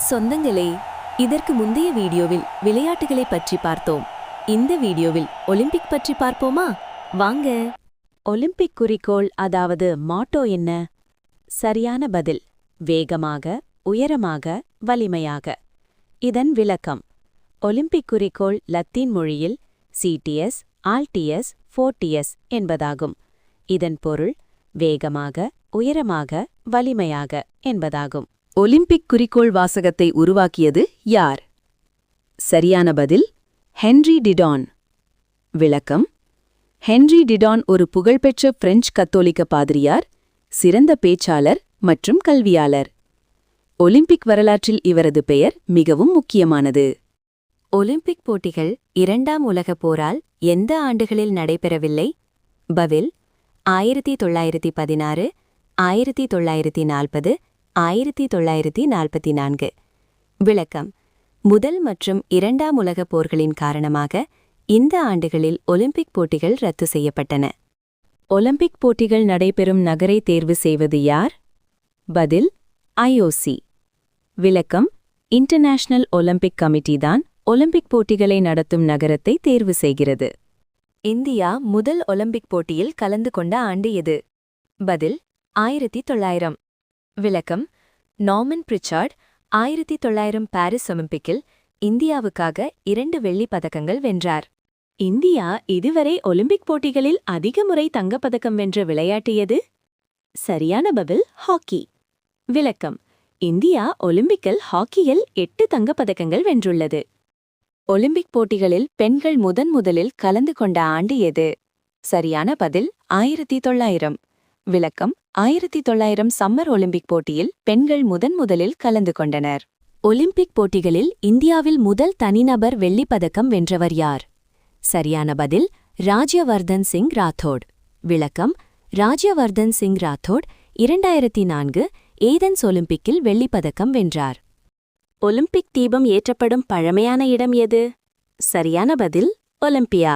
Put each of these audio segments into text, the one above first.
சொந்தங்களே, இதற்கு முந்தைய வீடியோவில் விளையாட்டுகளை பற்றி பார்த்தோம். இந்த வீடியோவில் ஒலிம்பிக் பற்றி பார்ப்போமா? வாங்க. ஒலிம்பிக் குறிக்கோள் அதாவது மாட்டோ என்ன? சரியான பதில் வேகமாக, உயரமாக, வலிமையாக. இதன் விளக்கம்: ஒலிம்பிக் குறிக்கோள் லத்தீன் மொழியில் சிடிஎஸ், ஆல்டிஎஸ், ஃபோர்டிஎஸ் என்பதாகும். இதன் பொருள் வேகமாக, உயரமாக, வலிமையாக என்பதாகும். ஒலிம்பிக் குறிக்கோள் வாசகத்தை உருவாக்கியது யார்? சரியான பதில் ஹென்றி டிடான். விளக்கம்: ஹென்றி டிடான் ஒரு புகழ்பெற்ற பிரெஞ்சு கத்தோலிக்க பாதிரியார், சிறந்த பேச்சாளர் மற்றும் கல்வியாளர். ஒலிம்பிக் வரலாற்றில் இவரது பெயர் மிகவும் முக்கியமானது. ஒலிம்பிக் போட்டிகள் இரண்டாம் உலகப் போரால் எந்த ஆண்டுகளில் நடைபெறவில்லை? பதில் 1916, 1940, 1944. விளக்கம்: முதல் மற்றும் இரண்டாம் உலகப் போர்களின் காரணமாக இந்த ஆண்டுகளில் ஒலிம்பிக் போட்டிகள் ரத்து செய்யப்பட்டன. ஒலிம்பிக் போட்டிகள் நடைபெறும் நகரை தேர்வு செய்வது யார்? பதில் ஐஓசி. விளக்கம்: இன்டர்நேஷனல் ஒலிம்பிக் கமிட்டி தான் ஒலிம்பிக் போட்டிகளை நடத்தும் நகரத்தை தேர்வு செய்கிறது. இந்தியா முதல் ஒலிம்பிக் போட்டியில் கலந்து கொண்ட ஆண்டு எது? பதில் 1900. விளக்கம்: நார்மன் பிரிச்சார்ட் 1900 பாரிஸ் ஒலிம்பிக்கில் இந்தியாவுக்காக 2 வெள்ளிப் பதக்கங்கள் வென்றார். இந்தியா இதுவரை ஒலிம்பிக் போட்டிகளில் அதிக முறை தங்கப்பதக்கம் வென்ற விளையாட்டு எது? சரியான பதில் ஹாக்கி. விளக்கம்: இந்தியா ஒலிம்பிக்கில் ஹாக்கியில் 8 தங்கப்பதக்கங்கள் வென்றுள்ளது. ஒலிம்பிக் போட்டிகளில் பெண்கள் முதலில் கலந்து கொண்ட ஆண்டு எது? சரியான பதில் 1900. விளக்கம்: 1900 சம்மர் ஒலிம்பிக் போட்டியில் பெண்கள் முதலில் கலந்து கொண்டனர். ஒலிம்பிக் போட்டிகளில் இந்தியாவில் முதல் தனிநபர் வெள்ளிப் பதக்கம் வென்றவர் யார்? சரியான பதில் ராஜ்யவர்தன் சிங் ராத்தோட். விளக்கம்: ராஜ்யவர்தன் சிங் ராத்தோட் 2004 ஏதென்ஸ் ஒலிம்பிக்கில் வெள்ளிப் பதக்கம் வென்றார். ஒலிம்பிக் தீபம் ஏற்றப்படும் பழமையான இடம் எது? சரியான பதில் ஒலிம்பியா.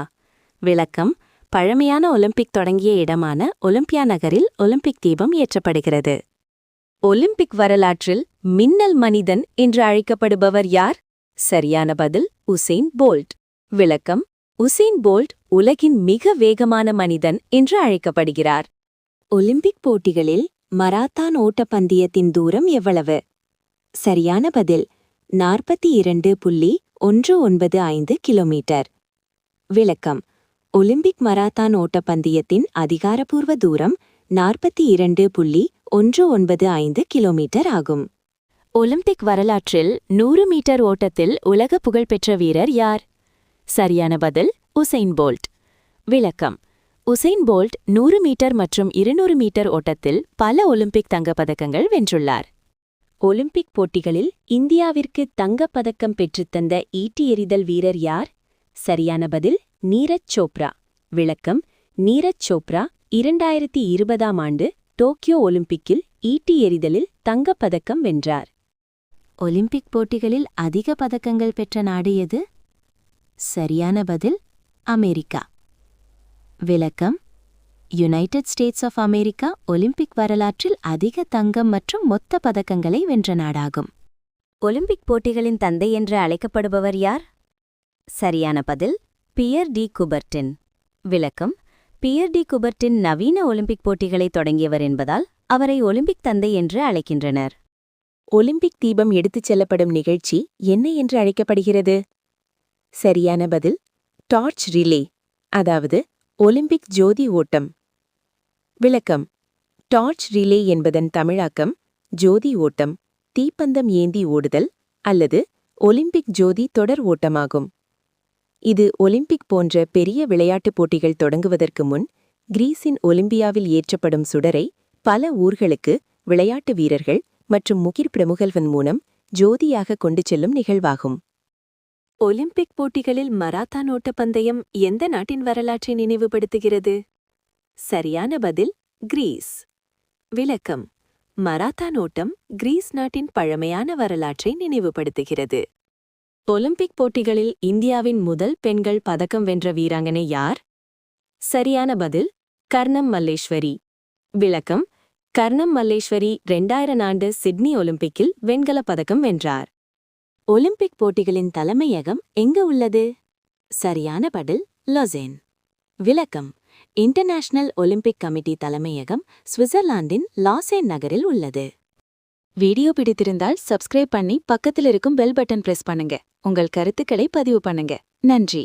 விளக்கம்: பழமையான ஒலிம்பிக் தொடங்கிய இடமான ஒலிம்பியா நகரில் ஒலிம்பிக் தீபம் ஏற்றப்படுகிறது. ஒலிம்பிக் வரலாற்றில் மின்னல் மனிதன் என்று அழைக்கப்படுபவர் யார்? சரியான பதில் உசேன் போல்ட். விளக்கம்: உசேன் போல்ட் உலகின் மிக வேகமான மனிதன் என்று அழைக்கப்படுகிறார். ஒலிம்பிக் போட்டிகளில் மராத்தான் ஓட்டப்பந்தயத்தின் தூரம் எவ்வளவு? சரியான பதில் 42.195 கிலோமீட்டர். விளக்கம்: ஒலிம்பிக் மராத்தான் ஓட்டப்பந்தயத்தின் அதிகாரப்பூர்வ தூரம் 42.195 கிலோமீட்டர் ஆகும். ஒலிம்பிக் வரலாற்றில் 100 மீட்டர் ஓட்டத்தில் உலக புகழ்பெற்ற வீரர் யார்? சரியான பதில் உசைன் போல்ட். விளக்கம்: உசைன் போல்ட் 100 மீட்டர் மற்றும் 200 மீட்டர் ஓட்டத்தில் பல ஒலிம்பிக் தங்கப்பதக்கங்கள் வென்றுள்ளார். ஒலிம்பிக் போட்டிகளில் இந்தியாவிற்கு தங்கப்பதக்கம் பெற்றுத்தந்த ஈட்டி எறிதல் வீரர் யார்? சரியான பதில் நீரஜ் சோப்ரா. விளக்கம்: நீரஜ் சோப்ரா 2020 ஆண்டு டோக்கியோ ஒலிம்பிக்கில் ஈட்டி எறிதலில் தங்கப்பதக்கம் வென்றார். ஒலிம்பிக் போட்டிகளில் அதிக பதக்கங்கள் பெற்ற நாடு எது? சரியான பதில் அமெரிக்கா. விளக்கம்: United States of America Olympic வரலாற்றில் அதிக தங்கம் மற்றும் மொத்த பதக்கங்களை வென்ற நாடாகும். ஒலிம்பிக் போட்டிகளின் தந்தை என்று அழைக்கப்படுபவர் யார்? சரியான பதில் பியர் டி குபர்டின். விளக்கம்: பியர் டி குபர்டின் நவீன ஒலிம்பிக் போட்டிகளை தொடங்கியவர் என்பதால் அவரை ஒலிம்பிக் தந்தை என்று அழைக்கின்றனர். ஒலிம்பிக் தீபம் எடுத்துச் செல்லப்படும் நிகழ்ச்சி என்ன என்று அழைக்கப்படுகிறது? சரியான பதில் டார்ச் ரிலே, அதாவது ஒலிம்பிக் ஜோதி ஓட்டம். விளக்கம்: டார்ச் ரிலே என்பதன் தமிழாக்கம் ஜோதி ஓட்டம், தீப்பந்தம் ஏந்தி ஓடுதல் அல்லது ஒலிம்பிக் ஜோதி தொடர் ஓட்டமாகும். இது ஒலிம்பிக் போன்ற பெரிய விளையாட்டுப் போட்டிகள் தொடங்குவதற்கு முன் கிரீஸின் ஒலிம்பியாவில் ஏற்றப்படும் சுடரை பல ஊர்களுக்கு விளையாட்டு வீரர்கள் மற்றும் முக்கிய பிரமுகர்கள் மூலம் ஜோதியாக கொண்டு செல்லும் நிகழ்வாகும். ஒலிம்பிக் போட்டிகளில் மராத்தான் ஓட்டப்பந்தயம் எந்த நாட்டின் வரலாற்றை நினைவுபடுத்துகிறது? சரியான பதில் கிரீஸ். விளக்கம்: மராத்தான் ஓட்டம் கிரீஸ் நாட்டின் பழமையான வரலாற்றை நினைவுபடுத்துகிறது. ஒலிம்பிக் போட்டிகளில் இந்தியாவின் முதல் பெண்கள் பதக்கம் வென்ற வீராங்கனை யார்? சரியான பதில் கர்ணம் மல்லேஸ்வரி. விளக்கம்: கர்ணம் மல்லேஸ்வரி 2000 ஆண்டு சிட்னி ஒலிம்பிக்கில் வெண்கலப் பதக்கம் வென்றார். ஒலிம்பிக் போட்டிகளின் தலைமையகம் எங்க உள்ளது? சரியான பதில் லொசேன். விளக்கம்: இன்டர்நேஷனல் ஒலிம்பிக் கமிட்டி தலைமையகம் சுவிட்சர்லாந்தின் லாசேன் நகரில் உள்ளது. வீடியோ பிடித்திருந்தால் சப்ஸ்கிரைப் பண்ணி பக்கத்தில் இருக்கும் பெல் பட்டன் பிரஸ் பண்ணுங்க. உங்கள் கருத்துக்களை பதிவு பண்ணுங்க. நன்றி.